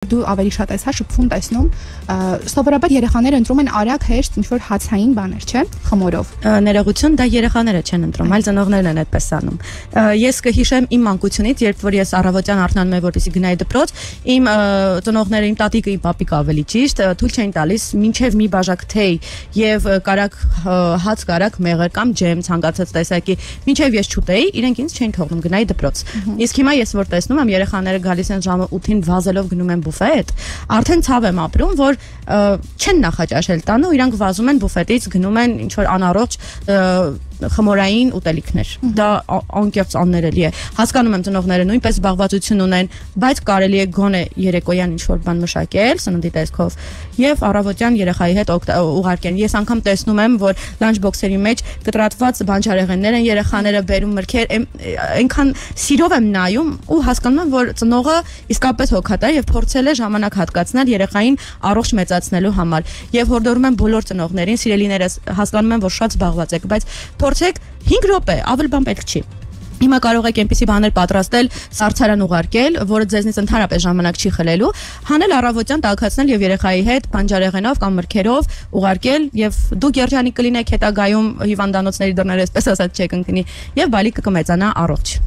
Դու ավելի շատ ես հա շփվում տեսնում սովորաբար երեխաները ընտրում են արագ հեշտ ինչ որ հացային բաներ, չէ՞, խմորով։ Ներողություն, դա երեխաները չեն ընտրում, այլ ծնողներն են այդպես անում։ Ես կհիշեմ իմ մանկությունից, երբ որ ես առավոտյան արթնանում եմ, որպեսզի գնայի դպրոց, իմ ծնողները, իմ տատիկը, իմ պապիկը ավելի ճիշտ, թույլ չէին տալիս մինչև մի բաժակ թեյ եւ կարակ հաց, կարակ մեղր կամ ջեմ ցանկացած տեսակի, մինչև ես չուտեի, իրենք ինձ չէին թողնում գնայի դպրոց։ Իսկ հիմա ես որ տեսնում եմ երեխաները գալիս են ժամը 8-ին վազելով գնում են բուֆետ, արդեն ցավ եմ ապրում, որ չեն նախաճաշել տանը ու իրանք վազում են բուֆետից, գնում են ինչ որ անառողջ խմորային ուտելիքներ։ Դա անկեղծ աններելի է։ Հասկանում եմ ծնողները նույնպես զբաղվածություն ունեն, բայց կարելի է գոնե երեկոյան ինչ որ բան մշակել սննդի տեսքով եւ առավոտյան երեխայի հետ ուղարկեն։ Ես անգամ տեսնում եմ, որ լանչ բոքսերի մեջ կտրատված բանջարեղեններ են երեխաները բերում մրգեր, այնքան սիրով եմ նայում ու հասկանում եմ, որ ծնողը իսկապես հոգատար եւ փորձել է ժամանակ հատկացնել երեխային առողջ մեծացնելու համար։ Եվ հորդորում եմ բոլոր ծնողներին, սիրելիներս, հասկանում եմ, որ շատ զբաղված եք, բայց փորձեք 5 րոպե, ավելի բան պետք չի։ Հիմա կարող եք այնպիսի բաներ պատրաստել, սառցարան ուղարկել, որը ձեզնից ընդհանրապես ժամանակ չի խլելու, հանել առավոտյան տաքացնել եւ երեխայի հետ բանջարեղենով կամ մրգերով ուղարկել եւ դուք երջանիկ կլինեք հետագայում հիվանդանոցների դռները, այսպես ասած, չեք ընկնի եւ բալիկը կմեծանա առողջ։